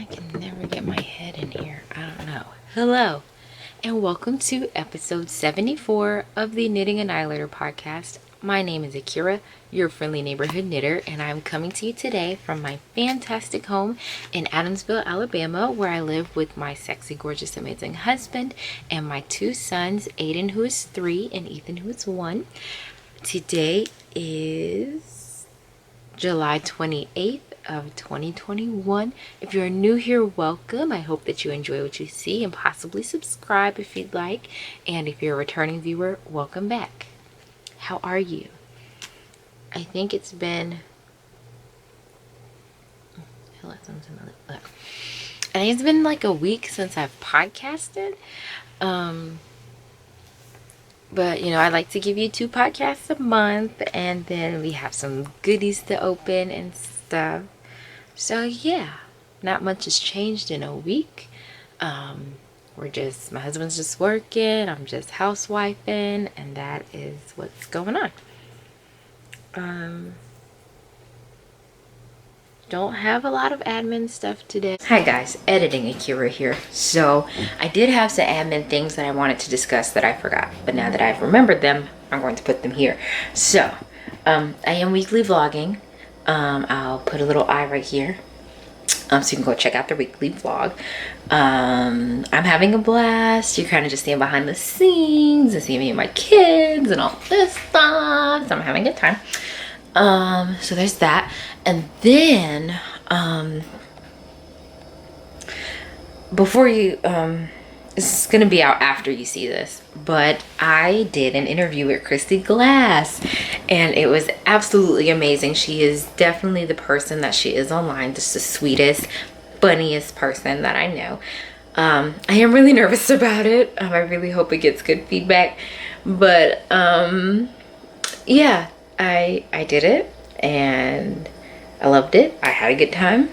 I can never get my head in here. I don't know. Hello, and welcome to episode 74 of the Knitting Annihilator podcast. My name is Akira, your friendly neighborhood knitter, and I'm coming to you today from my fantastic home in Adamsville, Alabama, where I live with my sexy, gorgeous, amazing husband and my two sons, Aiden, who is 3, and Ethan, who is 1. Today is July 28th of 2021. If you're new here, welcome. I hope that you enjoy what you see and possibly subscribe if you'd like. And if you're a returning viewer, welcome back. How are you? I think it's been like a week since I've podcasted. But, I like to give you 2 podcasts a month, and then we have some goodies to open and stuff. So, yeah, not much has changed in a week. My husband's just working, I'm just housewifing, and that is what's going on. Don't have a lot of admin stuff today. Hi guys, editing Akira here. So I did have some admin things that I wanted to discuss that I forgot, but now that I've remembered them, I'm going to put them here. So I am weekly vlogging. I'll put a little eye right here, so you can go check out the weekly vlog. I'm having a blast. You're kind of just seeing behind the scenes and seeing me and my kids and all this stuff. So I'm having a good time. So there's that. And then before you this is gonna be out after you see this, but I did an interview with Christy Glass and it was absolutely amazing. She is definitely the person that she is online, just the sweetest, funniest person that I know. I am really nervous about it. I really hope it gets good feedback, but yeah, I did it and I loved it. I had a good time.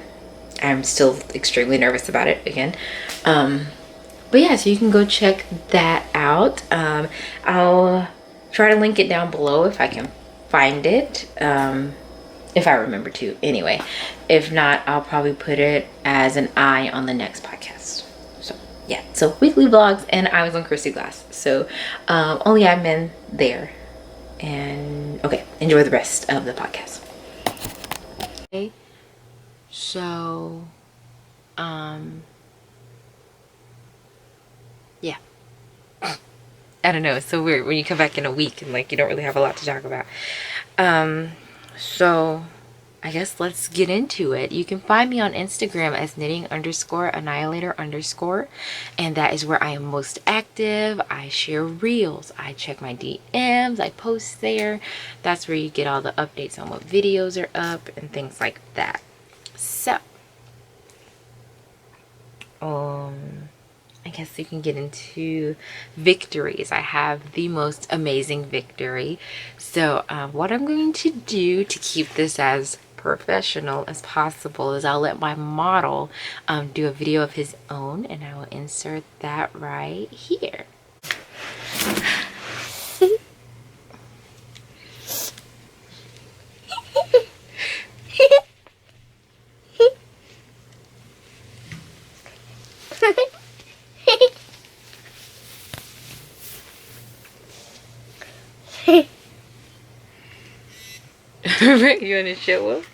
I'm still extremely nervous about it again. But yeah, so you can go check that out. I'll try to link it down below if I can find it. If I remember to, anyway. If not, I'll probably put it as an eye on the next podcast. So yeah, so weekly vlogs, and I was on Christy Glass. So only admin there. And okay, enjoy the rest of the podcast. Okay, so yeah, I don't know, it's so weird when you come back in a week and like you don't really have a lot to talk about. So I guess let's get into it. You can find me on Instagram as knitting_annihilator_, and that is where I am most active. I share reels, I check my DMs, I post there. That's where you get all the updates on what videos are up and things like that. So I guess you can get into victories. I have the most amazing victory. So what I'm going to do to keep this as professional as possible is I'll let my model do a video of his own, and I will insert that right here. You want to show up?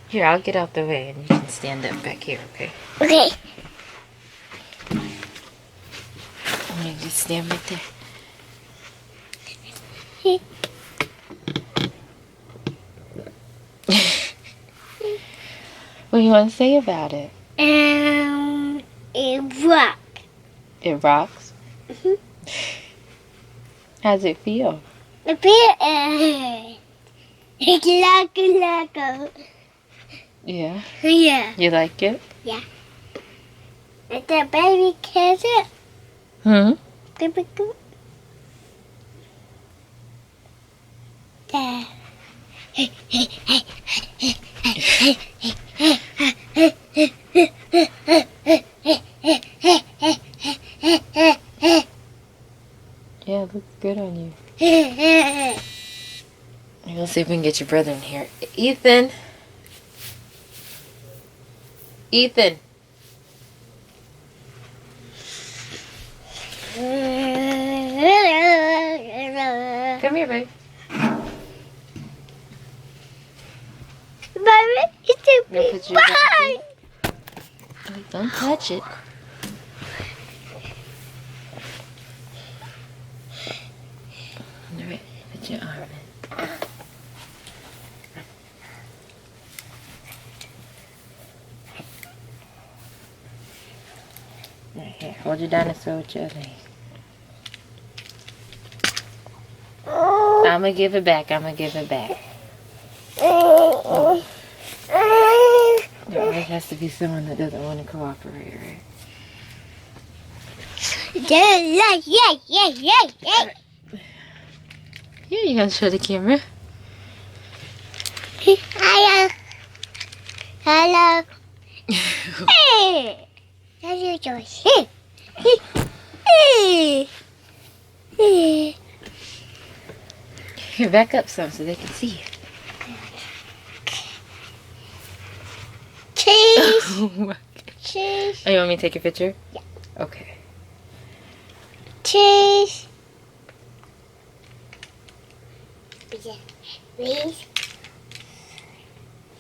Here, I'll get out the way and you can stand up back here, okay? Okay. I'm gonna just stand right there. What do you want to say about it? It rocks. It rocks? How's it feel? It feels it's like. Yeah. Yeah. You like it? Yeah. It's a baby kiss it. Baby go. There. Yeah, it looks good on you. We'll see if we can get your brother in here. Ethan. Ethan. Come here, babe. Baby, it's a Now big put your bang. Wait, don't touch it. Alright, put your arm in. Right here. Hold your dinosaur with your other hand. I'm gonna give it back. I'm gonna give it back. Oh. There always has to be someone that doesn't want to cooperate, right? Yeah. Here, you gonna show the camera. Hello. Hey. That's your choice. Here, back up some so they can see you. Cheese. Oh my God. Cheese. Oh, you want me to take your picture? Yeah. Okay. Cheese. Please.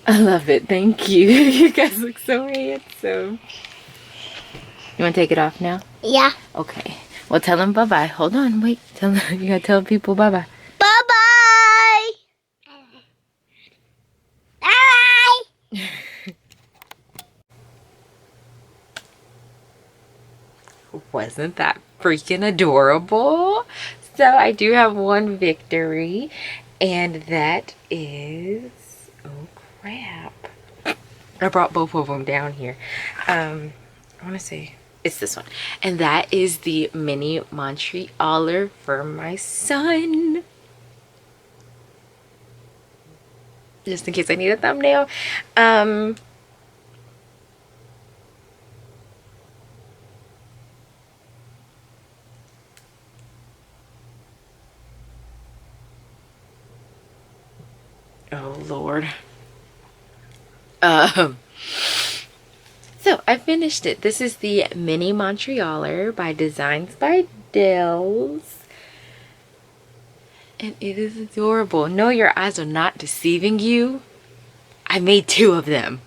I love it. Thank you. You guys look so handsome. You want to take it off now? Yeah. Okay. Well, tell them bye-bye. Hold on. Wait. Tell them. You got to tell people bye-bye. Bye-bye. Bye. Wasn't that freaking adorable? So I do have one victory, and that is, oh crap, I brought both of them down here. I want to say it's this one, and that is the mini Montrealer for my son, just in case I need a thumbnail. Oh Lord. So I finished it. This is the mini Montrealer by Designs by Delz. And it is adorable. No, your eyes are not deceiving you. I made 2 of them.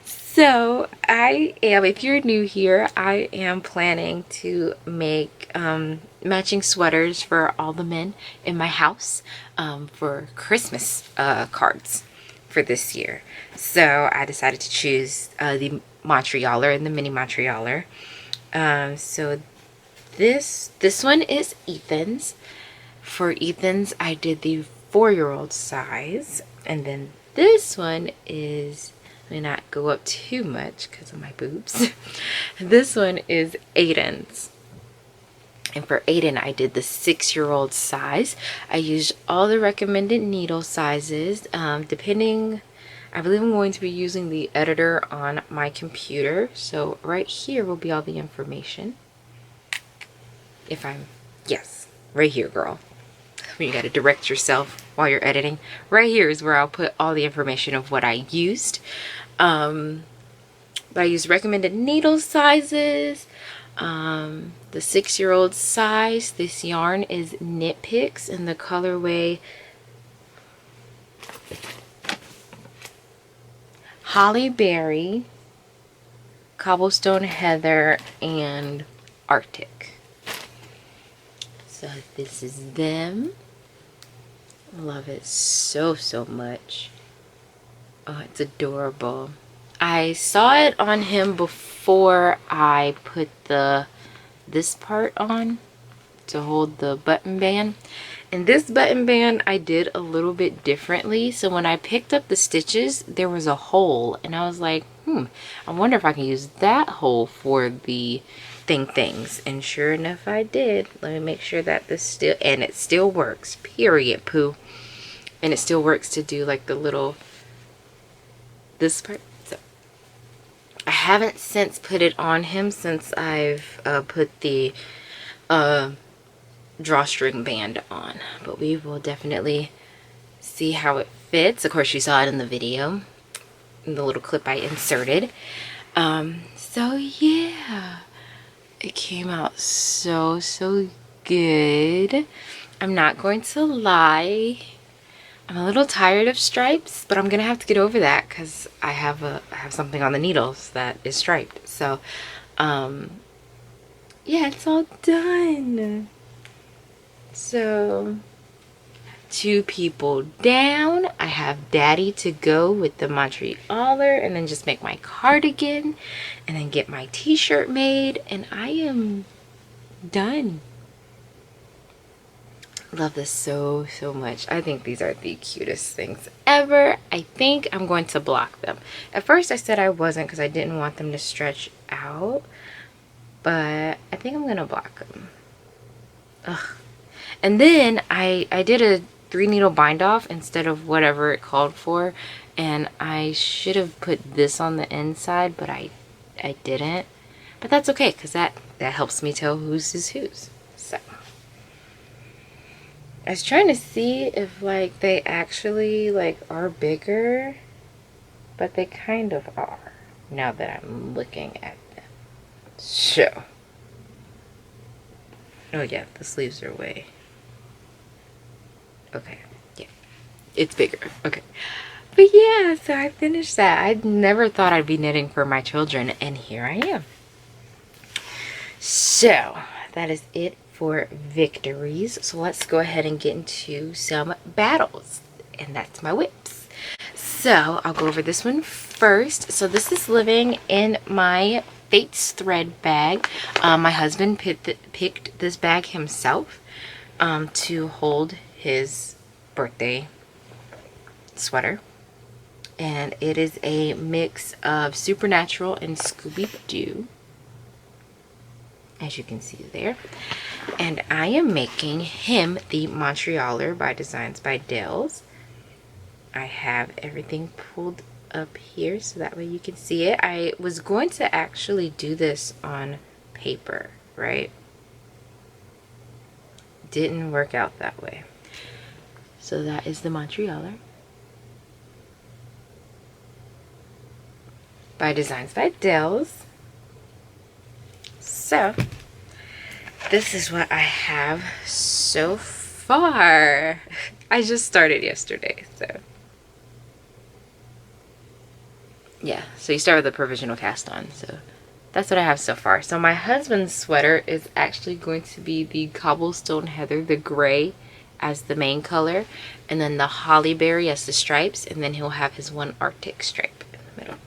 So I am, if you're new here, I am planning to make matching sweaters for all the men in my house for Christmas cards for this year. So I decided to choose the Montrealer and the mini Montrealer. So this one is Ethan's. For Ethan's, I did the 4-year-old size, and then this one is, let me not go up too much because of my boobs. This one is Aiden's. And for Aiden, I did the 6-year-old size. I used all the recommended needle sizes. Depending, I believe I'm going to be using the editor on my computer. So right here will be all the information. If I'm, yes, right here, girl. You got to direct yourself while you're editing. Right here is where I'll put all the information of what I used. But I used recommended needle sizes. The 6-year-old size. This yarn is Knitpicks in the colorway Holly Berry, Cobblestone Heather, and Arctic. So this is them. Love it so much. Oh, it's adorable. I saw it on him before I put this part on to hold the button band. And this button band I did a little bit differently. So when I picked up the stitches, there was a hole, and I was like, I wonder if I can use that hole for the things. And sure enough, I did. Let me make sure that this still, and it still works, period, poo. And it still works to do like the little, this part. So I haven't since put it on him since I've put the drawstring band on, but we will definitely see how it fits. Of course, you saw it in the video, in the little clip I inserted. So yeah, it came out so good. I'm not going to lie, I'm a little tired of stripes, but I'm gonna have to get over that because I have something on the needles that is striped. So yeah, it's all done. So 2 people down. I have Daddy to go with the Montrealer, and then just make my cardigan, and then get my t-shirt made, and I am done. Love this so much. I think these are the cutest things ever. I think I'm going to block them. At first I said I wasn't because I didn't want them to stretch out, but I think I'm gonna block them. Ugh. And then I did a 3-needle bind off instead of whatever it called for, and I should have put this on the inside, but I didn't. But that's okay, because that helps me tell whose is whose. So I was trying to see if like they actually like are bigger, but they kind of are now that I'm looking at them. So, oh yeah, the sleeves are way, okay, yeah, it's bigger, okay. But yeah, so I finished that. I never thought I'd be knitting for my children, and here I am. So that is it for victories. So let's go ahead and get into some battles, and that's my whips. So I'll go over this one first. So this is living in my Fates thread bag. My husband picked this bag himself to hold his birthday sweater, and it is a mix of Supernatural and Scooby-Doo, as you can see there. And I am making him the Montrealer by Designs by Delz. I have everything pulled up here so that way you can see it. I was going to actually do this on paper, right? Didn't work out that way. So that is the Montrealer by Designs by Delz. So this is what I have so far. I just started yesterday, so yeah, so you start with a provisional cast on. So that's what I have so far. So my husband's sweater is actually going to be the Cobblestone Heather, the gray, as the main color, and then the Holly Berry as the stripes, and then he'll have his one Arctic stripe in the middle.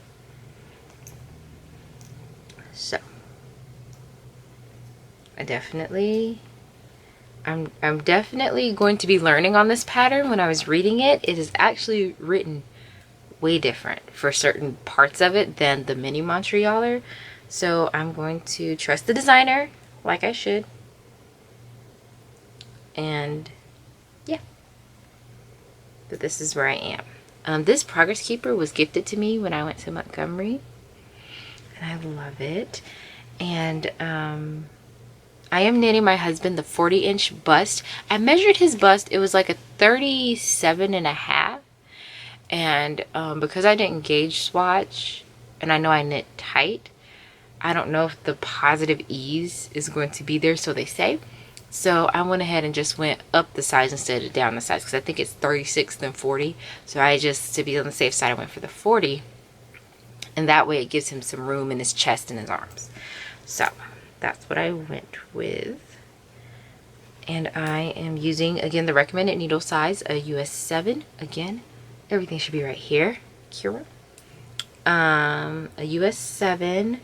So I'm definitely going to be learning on this pattern. When I was reading it, it is actually written way different for certain parts of it than the mini Montrealer. So I'm going to trust the designer like I should. And yeah, but this is where I am. This Progress Keeper was gifted to me when I went to Montgomery, and I love it. And I am knitting my husband the 40-inch bust. I measured his bust. It was like a 37.5. And because I didn't gauge swatch, and I know I knit tight, I don't know if the positive ease is going to be there, so they say. So I went ahead and just went up the size instead of down the size, because I think it's 36 then 40. So I just, to be on the safe side, I went for the 40. And that way it gives him some room in his chest and his arms. So that's what I went with. And I am using, again, the recommended needle size, a US 7. Again, everything should be right here. Kira. A US 7.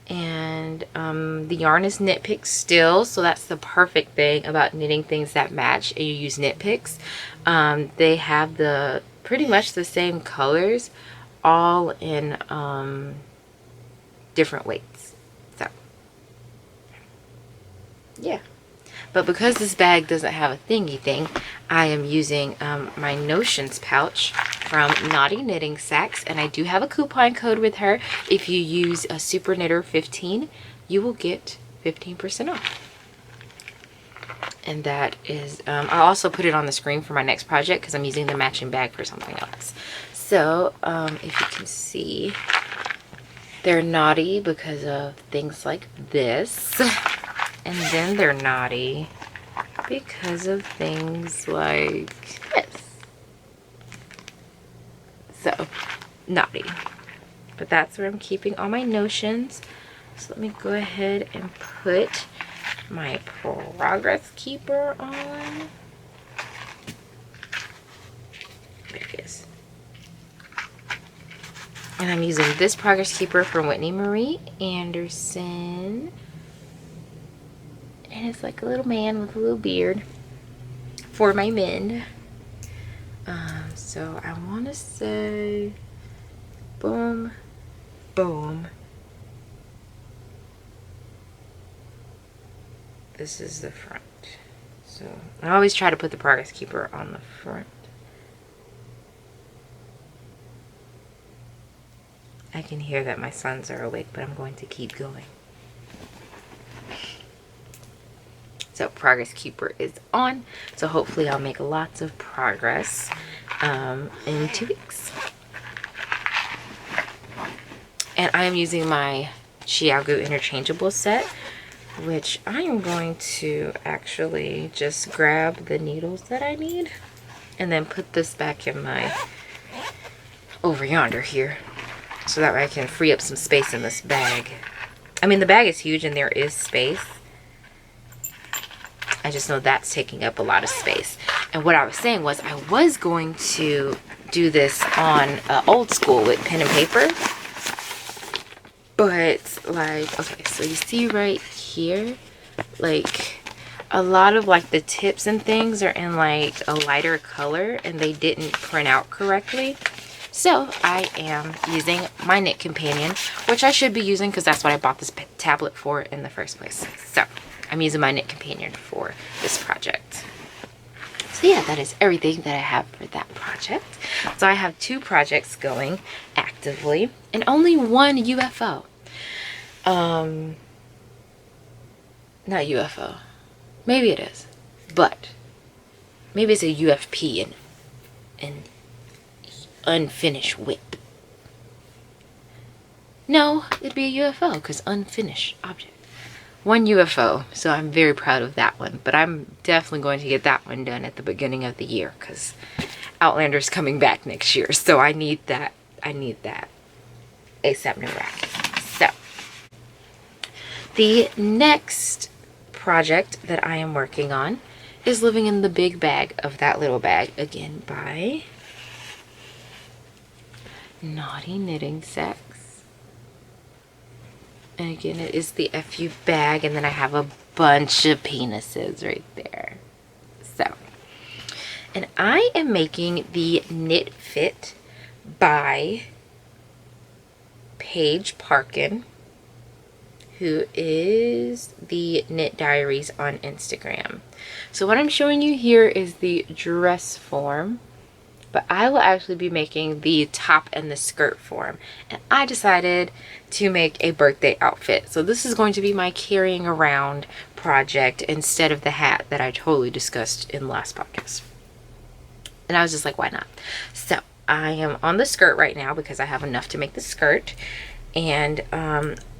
And the yarn is Knit Picks still, so that's the perfect thing about knitting things that match and you use Knit Picks. They have the pretty much the same colors, all in different weights. So yeah, but because this bag doesn't have a thingy thing, I am using my Notions pouch from Naughty Knitting Sacks, and I do have a coupon code with her. If you use a Super Knitter 15, you will get 15% off. And that is, I'll also put it on the screen for my next project because I'm using the matching bag for something else. So, if you can see, they're naughty because of things like this. And then they're naughty because of things like this. So, naughty. But that's where I'm keeping all my notions. So let me go ahead and put my progress keeper on. There it is. And I'm using this progress keeper from Whitney Marie Anderson. And it's like a little man with a little beard for my men. So I want to say boom, boom. This is the front. So I always try to put the progress keeper on the front. I can hear that my sons are awake, but I'm going to keep going. So progress keeper is on. So hopefully I'll make lots of progress in 2 weeks. And I am using my Chiagu interchangeable set, which I am going to actually just grab the needles that I need and then put this back in my over yonder here, so that way I can free up some space in this bag. I mean, the bag is huge and there is space. I just know that's taking up a lot of space. And what I was saying was I was going to do this on old school with pen and paper. But like, okay, so you see right here, like a lot of like the tips and things are in like a lighter color and they didn't print out correctly. So I am using my Knit Companion, which I should be using because that's what I bought this tablet for in the first place. So I'm using my Knit Companion for this project. So yeah, that is everything that I have for that project. So I have 2 projects going actively and only 1 UFO. Not UFO. Maybe it is, but maybe it's a UFP and unfinished whip. No, it'd be a UFO because unfinished object. 1 UFO, so I'm very proud of that one. But I'm definitely going to get that one done at the beginning of the year because Outlander's coming back next year. So I need that. I need that ASAP new rack. So the next project that I am working on is Living in the Big Bag of That Little Bag, again by Naughty Knitting Sex. And again, it is the FU bag, and then I have a bunch of penises right there. So, and I am making the Knitfit by Paige Parkin, who is the Knit Diaries on Instagram. So what I'm showing you here is the dress form, but I will actually be making the top and the skirt form. And I decided to make a birthday outfit. So this is going to be my carrying around project instead of the hat that I totally discussed in the last podcast. And I was just like, why not? So I am on the skirt right now because I have enough to make the skirt. And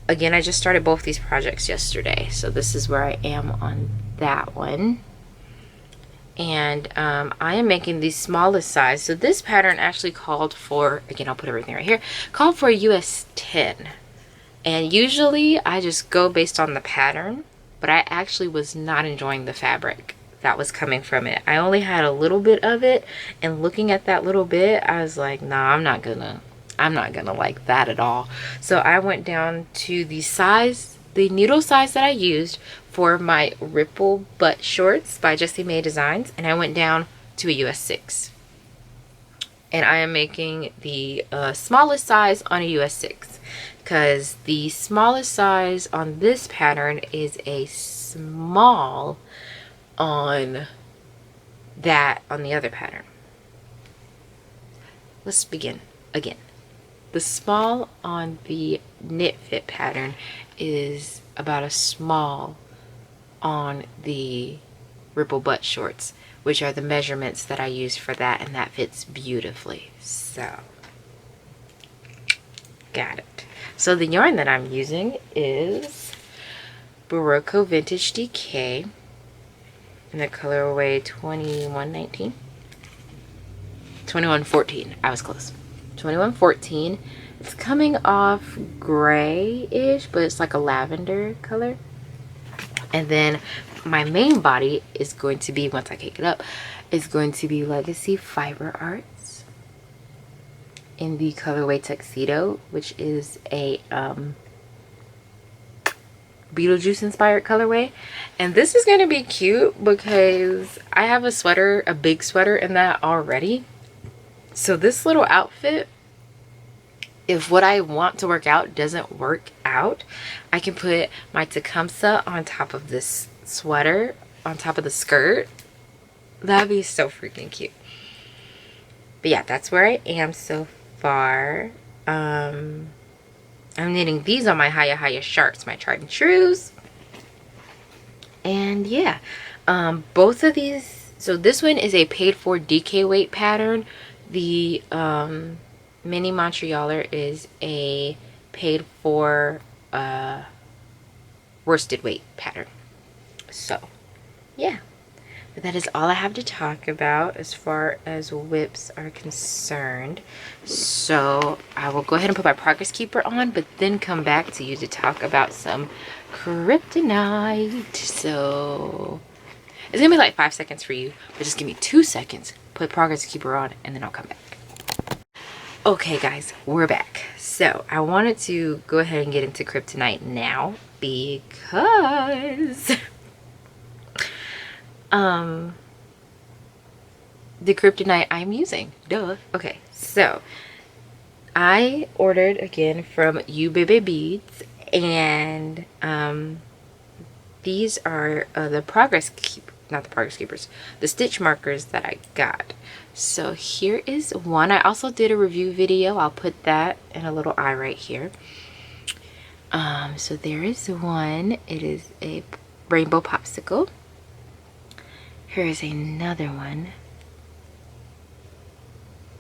again, I just started both these projects yesterday. So this is where I am on that one. And I am making the smallest size. So this pattern actually called for, again, I'll put everything right here, called for a US 10. And usually I just go based on the pattern, but I actually was not enjoying the fabric that was coming from it. I only had a little bit of it, and looking at that little bit, I was like, nah, I'm not gonna like that at all. So I went down to the size, the needle size that I used for my Ripple Buttshorts by Jessie Designs, and I went down to a US 6. And I am making the smallest size on a US 6 because the smallest size on this pattern is a small on the other pattern. Let's begin again. The small on the Knitfit pattern is about a small on the ripple butt shorts, which are the measurements that I used for that, and that fits beautifully. So got it. So the yarn that I'm using is Barocco Vintage DK in the colorway 2119. 2114. I was close. 2114. It's coming off gray-ish, but it's like a lavender color. And then my main body is going to be, once I cake it up, is going to be Legacy Fiber Arts in the colorway Tuxedo, which is a Beetlejuice inspired colorway. And this is going to be cute because I have a sweater, a big sweater in that already. So this little outfit, if what I want to work out doesn't work out, I can put my Techumseh on top of this sweater, on top of the skirt. That'd be so freaking cute. But yeah, that's where I am so far. I'm knitting these on my Haya Sharps, my tried and trues. And yeah, both of these, so this one is a paid for DK weight pattern. The mini Montrealer is a paid for worsted weight pattern. So yeah, but that is all I have to talk about as far as whips are concerned. So I will go ahead and put my progress keeper on, but then come back to you to talk about some kryptonite. So it's gonna be like 5 seconds for you, but just give me 2 seconds, put progress keeper on, and then I'll come back. Okay guys, we're back. So I wanted to go ahead and get into kryptonite now because the kryptonite I'm using, duh. Okay, so I ordered again from Ubebe Beads, and these are the not the progress keepers, the stitch markers that I got. So here is one. I also did a review video. I'll put that in a little eye right here. So there is one. It is a rainbow popsicle. Here is another one.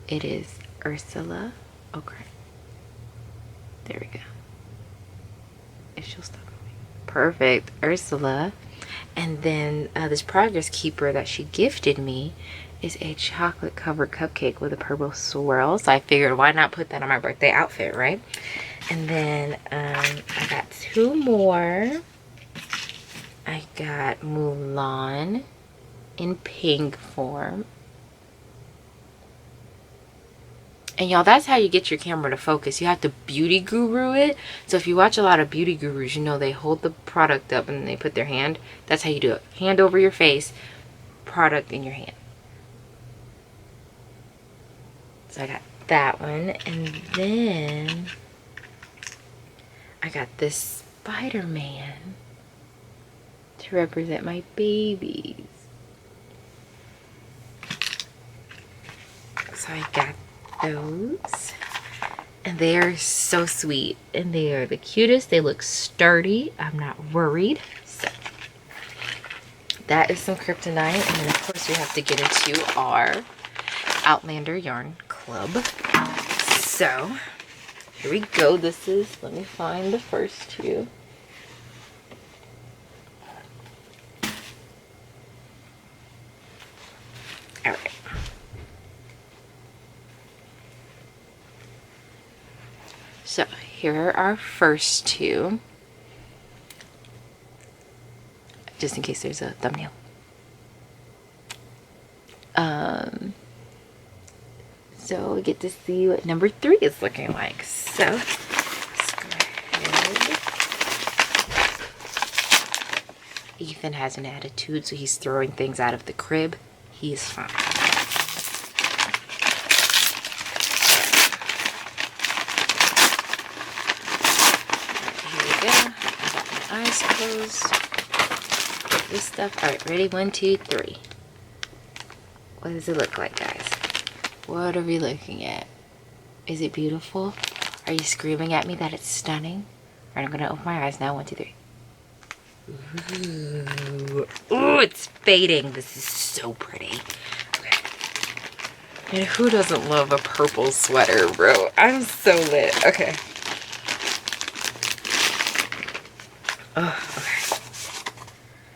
It is Ursula. Okay. There we go. If she'll stop moving. Perfect. Ursula. And then this progress keeper that she gifted me is a chocolate covered cupcake with a purple swirl. So I figured, why not put that on my birthday outfit, right? And then I got two more. I got Mulan in pink form. And y'all, that's how you get your camera to focus. You have to beauty guru it. So if you watch a lot of beauty gurus, you know they hold the product up and they put their hand. That's how you do it. Hand over your face, product in your hand. So I got that one. And then I got this Spider-Man to represent my babies. So I got those, and they are so sweet, and they are the cutest. They look sturdy. I'm not worried. So that is some kryptonite. And then of course we have to get into our Outlander Yarn Club. So here we go. This is, let me find the first two. All right. So here are our first two, just in case there's a thumbnail. So we get to see what number 3 is looking like. So let's go ahead. Ethan has an attitude, so he's throwing things out of the crib. He is fine. Closed. Get this stuff. Alright, ready? 1, 2, 3. What does it look like, guys? What are we looking at? Is it beautiful? Are you screaming at me that it's stunning? Alright, I'm gonna open my eyes now. 1, 2, 3. Ooh. Ooh, it's fading. This is so pretty. Okay. And who doesn't love a purple sweater, bro? I'm so lit. Okay. Oh, okay.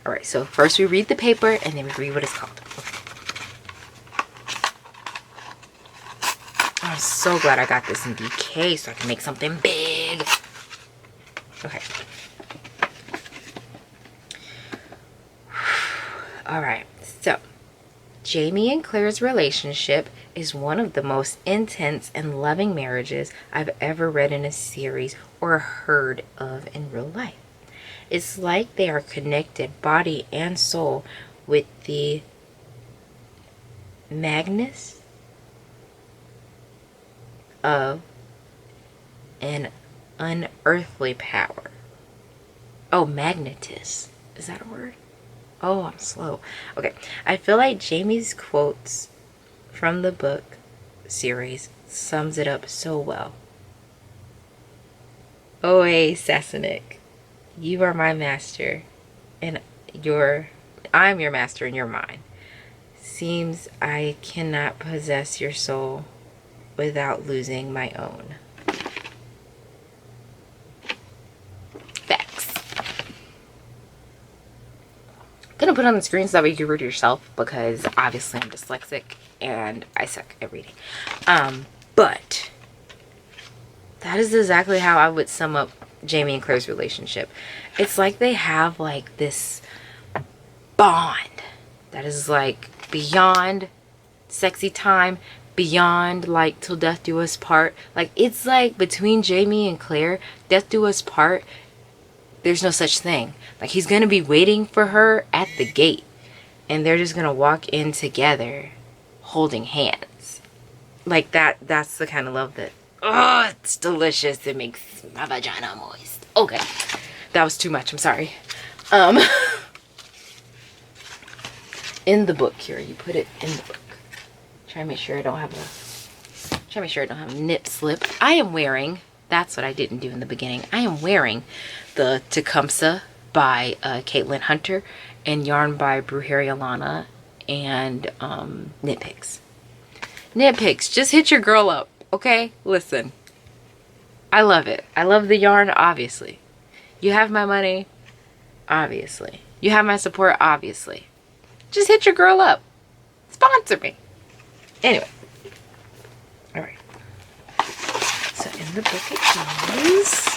All right, so first we read the paper and then we read what it's called. Okay. I'm so glad I got this in DK so I can make something big. Okay. All right, so Jamie and Claire's relationship is one of the most intense and loving marriages I've ever read in a series or heard of in real life. It's like they are connected body and soul with the magnus of an unearthly power. Oh, magnetis. Is that a word? Oh, I'm slow. Okay. I feel like Jamie's quotes from the book series sums it up so well. Oe Sasanic, you are my master, and I'm your master and you're mine. Seems I cannot possess your soul without losing my own. Facts. Gonna put on the screen so that way you can read it yourself, because obviously I'm dyslexic and I suck at reading. But that is exactly how I would sum up Jamie and Claire's relationship. It's like they have like this bond that is like beyond sexy time, beyond like till death do us part. Like it's like between Jamie and Claire, death do us part, there's no such thing. Like he's gonna be waiting for her at the gate and they're just gonna walk in together holding hands. Like that's the kind of love that, oh, it's delicious. It makes my vagina moist. Okay, that was too much. I'm sorry. In the book, here, you put it in the book. Try to make sure I don't have a nip slip. I am wearing, that's what I didn't do in the beginning. I am wearing the Techumseh by Caitlin Hunter and yarn by Brujeria Lana and Knitpicks. Knitpicks, just hit your girl up, okay? Listen, I love it. I love the yarn, obviously. You have my money, obviously. You have my support, obviously. Just hit your girl up. Sponsor me. Anyway. Alright. So in the book it goes.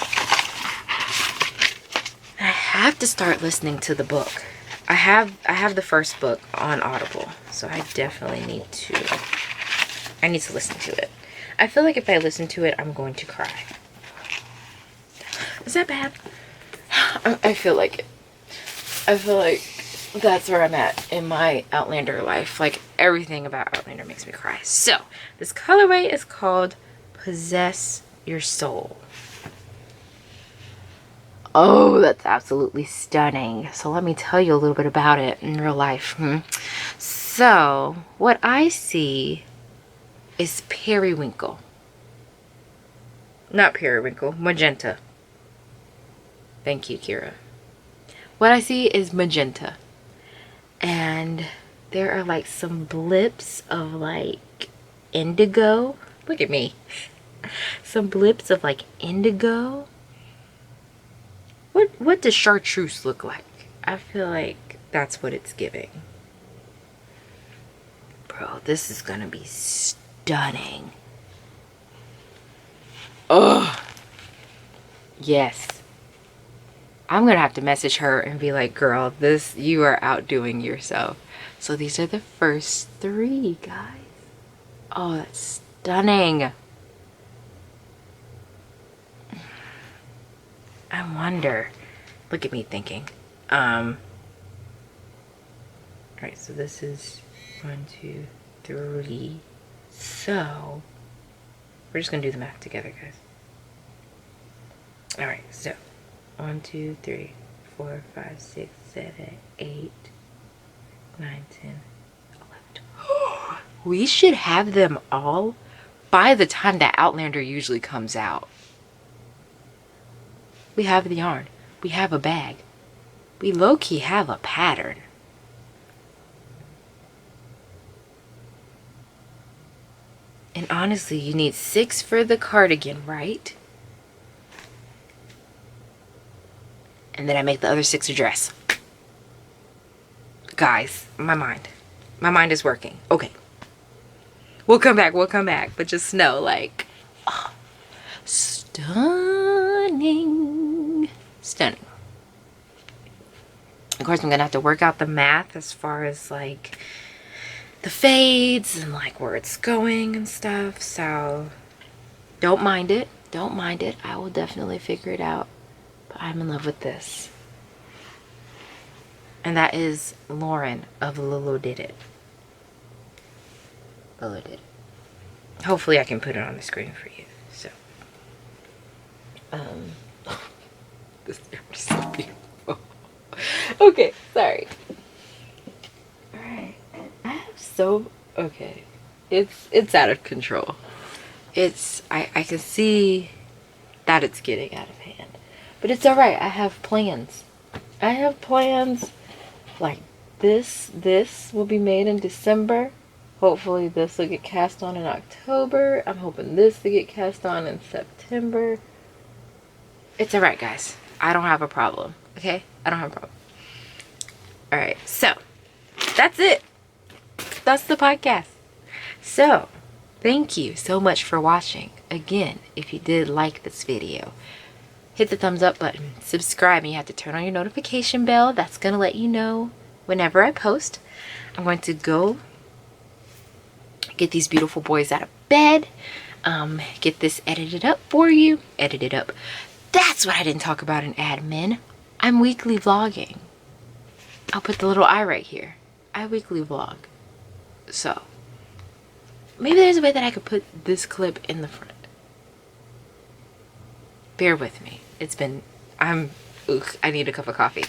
I have to start listening to the book. I have the first book on Audible. So I definitely need to listen to it. I feel like if I listen to it, I'm going to cry. Is that bad? I feel like it. I feel like that's where I'm at in my Outlander life. Like everything about Outlander makes me cry. So this colorway is called Possess Your Soul. Oh, that's absolutely stunning. So let me tell you a little bit about it in real life. So what I see is periwinkle. Not periwinkle, magenta. Thank you, Kira. What I see is magenta. And there are like some blips of like indigo. Look at me. Some blips of like indigo. What does chartreuse look like? I feel like that's what it's giving. Bro, this is gonna be stunning. Oh, yes. I'm gonna have to message her and be like, girl, you are outdoing yourself. So these are the first 3, guys. Oh, that's stunning. I wonder. Look at me thinking. Alright, so this is 1, 2, 3. So we're just gonna do the math together, guys. Alright, so 1, 2, 3, 4, 5, 6, 7, 8, 9, 10, 11. We should have them all by the time that Outlander usually comes out. We have the yarn. We have a bag. we low-key have a pattern. And honestly, you need 6 for the cardigan, right? And then I make the other 6 a dress. Guys, my mind is working. Okay. We'll come back, but just know, like, oh, stunning. Stunning. Of course, I'm gonna have to work out the math as far as, like, the fades and, like, where it's going and stuff. So, don't mind it. Don't mind it. I will definitely figure it out. But I'm in love with this. And that is Lauren of Lolodidit. Lolodidit. Hopefully I can put it on the screen for you. So, this is so beautiful. Okay, sorry. Alright. I have so, okay. It's out of control. I can see that it's getting out of hand. But it's alright. I have plans. I have plans. Like this will be made in December. Hopefully this will get cast on in October. I'm hoping this will get cast on in September. It's alright, guys. I don't have a problem. Okay? I don't have a problem. Alright, so that's it. That's the podcast. So, thank you so much for watching. Again, if you did like this video, hit the thumbs up button, subscribe, and you have to turn on your notification bell. That's going to let you know whenever I post. I'm going to go get these beautiful boys out of bed, get this edited up for you. Edited up. That's what I didn't talk about in admin. I'm weekly vlogging. I'll put the little eye right here. I weekly vlog. So, maybe there's a way that I could put this clip in the front. Bear with me. It's been, I need a cup of coffee.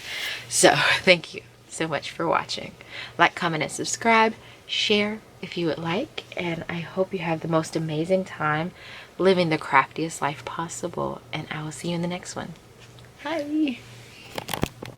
So, thank you so much for watching. Like, comment, and subscribe. Share if you would like. And I hope you have the most amazing time living the craftiest life possible. And I will see you in the next one. Bye.